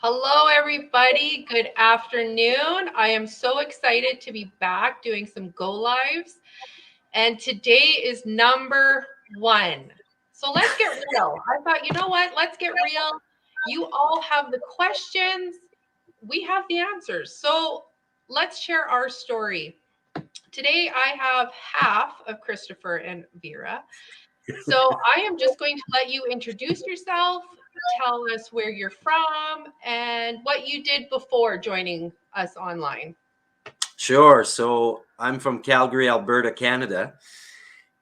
Hello, everybody. Good afternoon. I am so excited to be back doing some go lives. And today is number one. So let's get real. I thought, you know what? Let's get real. You all have the questions, we have the answers. So let's share our story. Today, I have half of Christopher and Vera. So I am just going to let you introduce yourself, tell us where you're from, and what you did before joining us online. Sure. So I'm from Calgary, Alberta, Canada.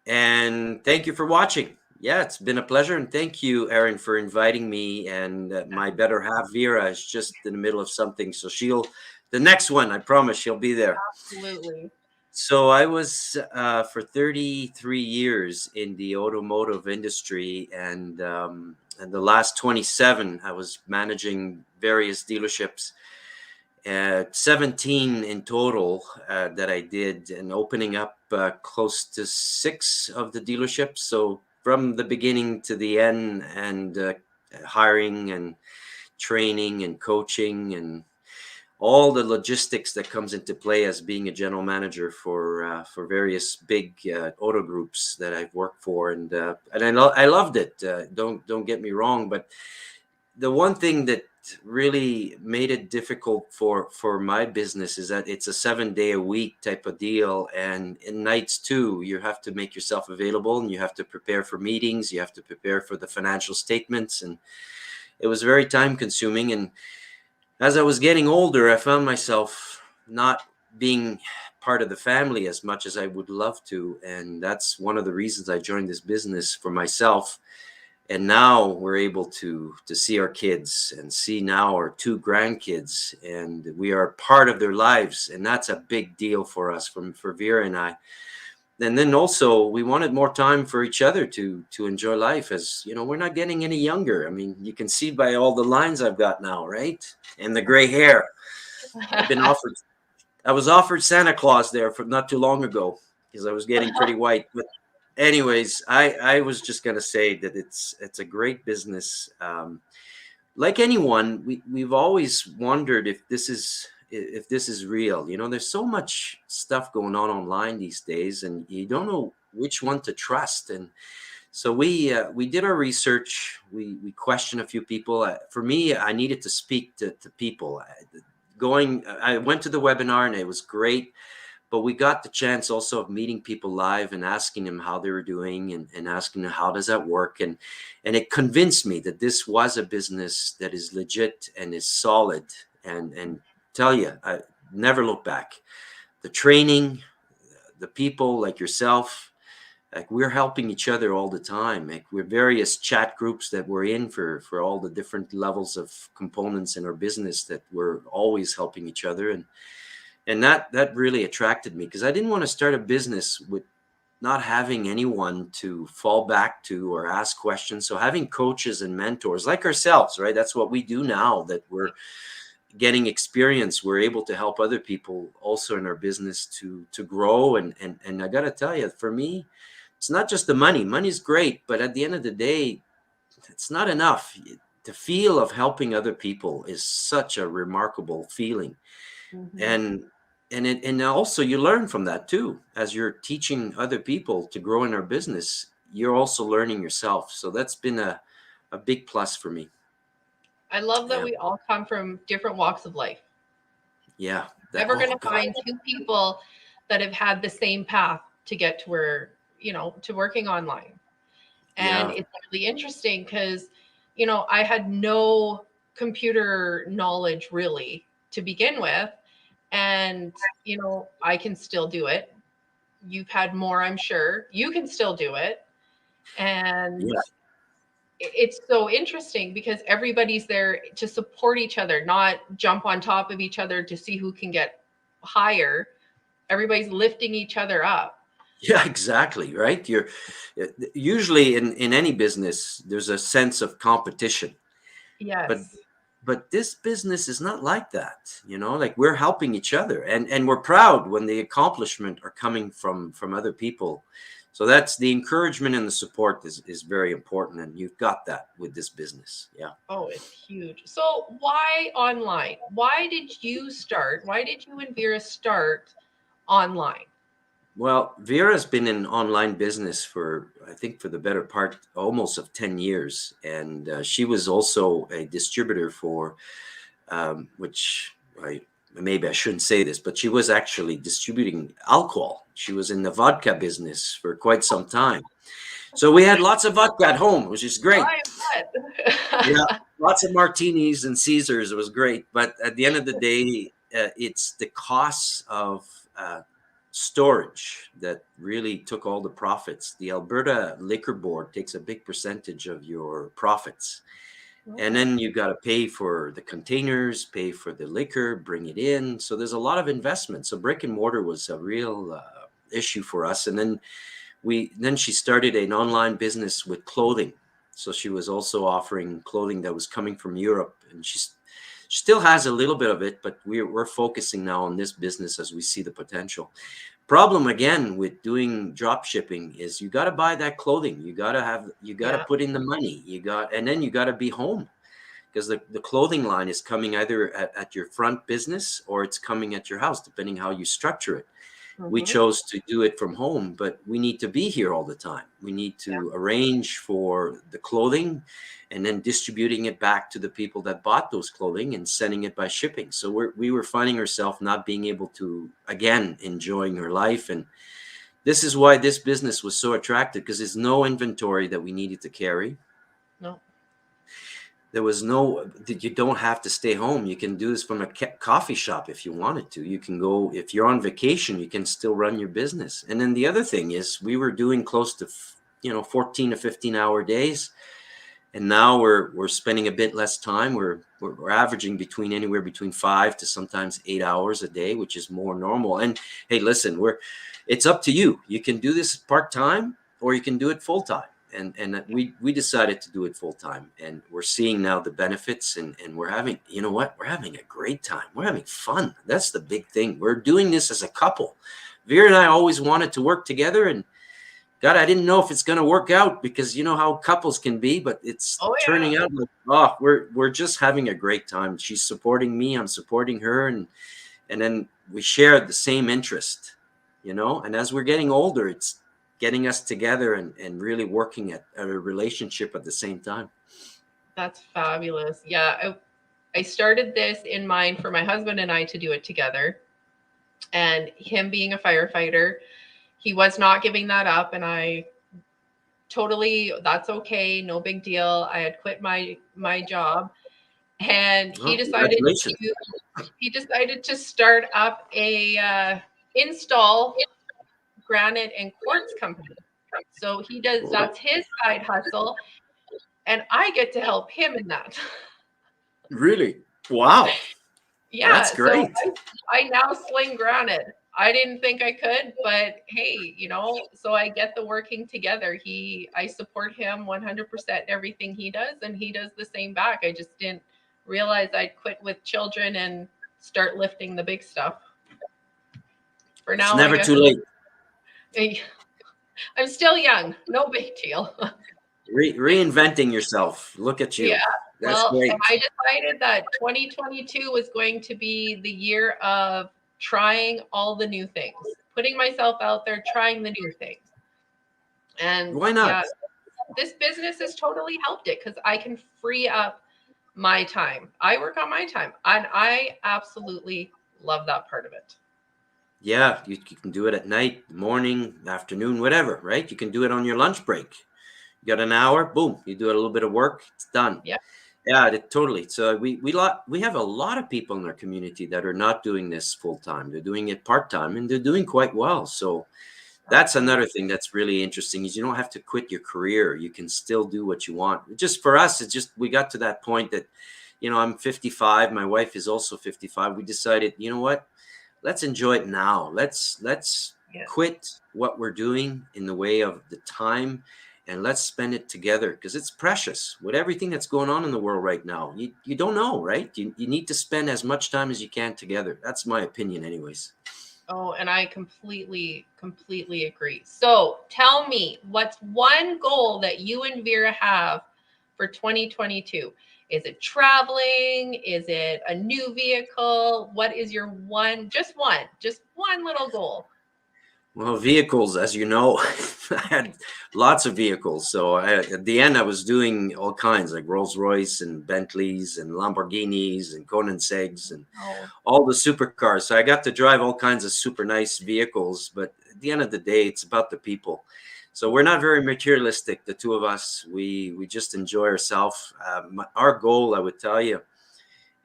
And thank you for watching. Yeah, it's been a pleasure. And thank you, Erin, for inviting me. And my better half, Vira, is just in the middle of something. So the next one, I promise she'll be there. Absolutely. So I was for 33 years in the automotive industry. And the last 27, I was managing various dealerships. 17 in total that I did, and opening up close to 6 of the dealerships. So from the beginning to the end, and hiring and training and coaching and all the logistics that comes into play as being a general manager for various big auto groups that I've worked for, and I loved it. Don't get me wrong, but the one thing that really made it difficult for my business is that it's a 7-day a week type of deal, and in nights too, you have to make yourself available, and you have to prepare for meetings, you have to prepare for the financial statements, and it was very time consuming. And as I was getting older, I found myself not being part of the family as much as I would love to, and that's one of the reasons I joined this business for myself. And now we're able to see our kids and see now our 2 grandkids, and we are part of their lives, and that's a big deal for us, for Vera and I. And then also we wanted more time for each other to enjoy life, as you know, we're not getting any younger. I mean, you can see by all the lines I've got now, right? And the gray hair. I was offered Santa Claus there for not too long ago because I was getting pretty white. But anyways, I was just gonna say that it's a great business. Like anyone, we've always wondered if this is real. You know, there's so much stuff going on online these days, and you don't know which one to trust. And so we did our research. We questioned a few people. For me, I needed to speak to people. I went to the webinar, and it was great. But we got the chance also of meeting people live and asking them how they were doing, and asking them how does that work. And it convinced me that this was a business that is legit and is solid. And tell you, I never look back. The training, the people like yourself, like we're helping each other all the time. Like we're various chat groups that we're in for all the different levels of components in our business, that we're always helping each other. And that really attracted me, because I didn't want to start a business with not having anyone to fall back to or ask questions. So having coaches and mentors like ourselves, right? That's what we do now, that we're getting experience. We're able to help other people also in our business to grow. And I got to tell you, for me, it's not just the money. Money's great, but at the end of the day, it's not enough. The feel of helping other people is such a remarkable feeling. Mhm. And also you learn from that too. As you're teaching other people to grow in our business, you're also learning yourself. So that's been a big plus for me. I love that Yeah. we all come from different walks of life. Yeah. Never going Oh to God. find two people that have had the same path to get to where, to working online. And Yeah. it's really interesting because, I had no computer knowledge really to begin with. And, I can still do it. You've had more, I'm sure. You can still do it. And Yeah. it's so interesting because everybody's there to support each other, not jump on top of each other to see who can get higher. Everybody's lifting each other up. Yeah, exactly. Right. You're usually in any business, there's a sense of competition, but Yes. this business is not like that. You know, like we're helping each other, and we're proud when the accomplishment are coming from other people. So that's the encouragement and the support is very important, and you've got that with this business. Yeah. Oh, it's huge. So why online? Why did you start? Why did you and Vera start online? Well, Vera's been in online business for, I think, for the better part almost of 10 years. And she was also a distributor for, which maybe I shouldn't say this, but she was actually distributing alcohol. She was in the vodka business for quite some time. So we had lots of vodka at home, which is great. I Yeah, bet. lots of martinis and Caesars. It was great. But at the end of the day, it's the costs of storage that really took all the profits. The Alberta Liquor Board takes a big percentage of your profits. And Oh, then you got to pay for the containers, pay for the liquor, bring it in. So there's a lot of investment. So brick and mortar was a real issue for us. And then she started an online business with clothing. So she was also offering clothing that was coming from Europe, and she still has a little bit of it, but we're focusing now on this business as we see the potential. Problem again with doing drop shipping is you got to buy that clothing. You got to yeah, put in the money. And then you got to be home, because the clothing line is coming either at your front business or it's coming at your house, depending how you structure it. We hmm, chose to do it from home, but we need to be here all the time. We need yeah, to arrange for the clothing and then distributing it back to the people that bought those clothing and sending it by shipping. So we were finding ourselves not being able to, again, enjoying our life. And this is why this business was so attractive, because there's no inventory that we needed to carry. no, There was no, you don't have to stay home. You can do this from a coffee shop if you wanted to. You can go, if you're on vacation, you can still run your business. And then the other thing is we were doing close to 14 to 15-hour days, and now we're spending a bit less time. We're averaging anywhere between 5 to sometimes 8 hours a day, which is more normal. And hey, listen, it's up to you. You can do this part-time or you can do it full-time. And we decided to do it full-time, and we're seeing now the benefits, and we're having, you know what, we're having a great time. We're having fun. That's the big thing. We're doing this as a couple. Vera and I always wanted to work together, and God, I didn't know if it's going to work out, because you know how couples can be, but it's oh yeah, turning out like, oh, we're just having a great time. She's supporting me, I'm supporting her, and then we share the same interest, and as we're getting older, it's getting us together and really working at a relationship at the same time. that's fabulous. Yeah, I started this in mind for my husband and I to do it together. And him being a firefighter, he was not giving that up, and I totally, that's okay, no big deal. I had quit my job, and Oh, congratulations. he decided to start up a install granite and quartz company. So he does, Wow. that's his side hustle, and I get to help him in that. Really? Wow. That's Yeah, so great. I now sling granite. I didn't think I could, but hey, so I get the working together. I support him 100% everything he does, and he does the same back. I just didn't realize I'd quit with children and start lifting the big stuff. For It's now, I never guess too late. I'm still young. No big deal. Reinventing yourself. Look at Yeah. you. That's Well, and great. I decided that 2022 was going to be the year of trying all the new things, putting myself out there, trying the new things. And Why not? yeah, this business has totally helped it because I can free up my time. I work on my time, and I absolutely love that part of it. Yeah, you can do it at night, morning, afternoon, whatever, right? You can do it on your lunch break. You got an hour, boom, you do a little bit of work, it's done. Yeah. Yeah, totally. So we have a lot of people in our community that are not doing this full time. They're doing it part time, and they're doing quite well. So that's Absolutely. another thing that's really interesting, is you don't have to quit your career. You can still do what you want. Just for us, it's just we got to that point that, I'm 55. My wife is also 55. We decided, you know what? Let's enjoy it now. Let's Yeah. quit what we're doing in the way of the time, and let's spend it together, because it's precious with everything that's going on in the world right now. You don't know, right? You need to spend as much time as you can together. That's my opinion anyways. Oh, and I completely agree. So tell me, what's one goal that you and Vera have for 2022? Is it traveling? Is it a new vehicle? What is your just one little goal? Well, vehicles, as you know, I had lots of vehicles. So at the end, I was doing all kinds like Rolls Royce and Bentleys and Lamborghinis and Koenigsegg's and Oh, all the supercars. So I got to drive all kinds of super nice vehicles. But at the end of the day, it's about the people. So we're not very materialistic, the two of us. We just enjoy ourselves. Our goal, I would tell you,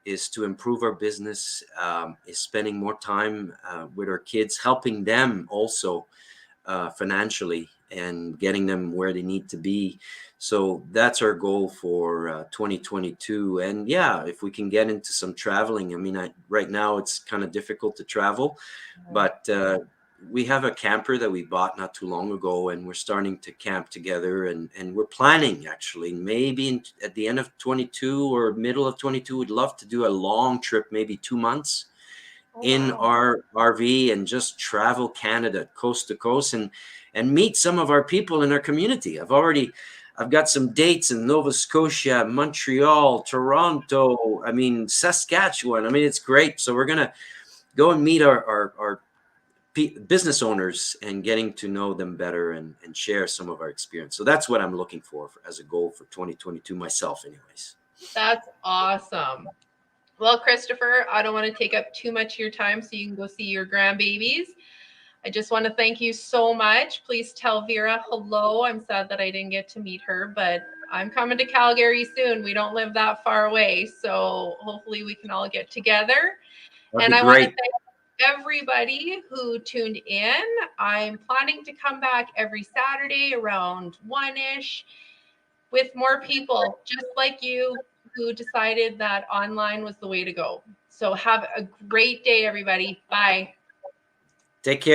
is to improve our business, is spending more time with our kids, helping them also financially and getting them where they need to be. So that's our goal for 2022. And yeah, if we can get into some traveling, I mean, right now it's kind of difficult to travel, but we have a camper that we bought not too long ago, and we're starting to camp together. And we're planning actually, maybe at the end of 22 or middle of 22, we'd love to do a long trip, maybe 2 months oh in wow. our RV and just travel Canada coast to coast and meet some of our people in our community. I've got some dates in Nova Scotia, Montreal, Toronto, I mean Saskatchewan. I mean it's great. So we're gonna go and meet our business owners and getting to know them better and share some of our experience. So that's what I'm looking for as a goal for 2022 myself anyways. That's awesome. Well, Christopher, I don't want to take up too much of your time so you can go see your grandbabies. I just want to thank you so much. Please tell Vera hello. I'm sad that I didn't get to meet her, but I'm coming to Calgary soon. We don't live that far away. So hopefully we can all get together. That'd And be I want to great. thank everybody who tuned in. I'm planning to come back every Saturday around 1ish with more people just like you who decided that online was the way to go. So have a great day, everybody. Bye. Take care.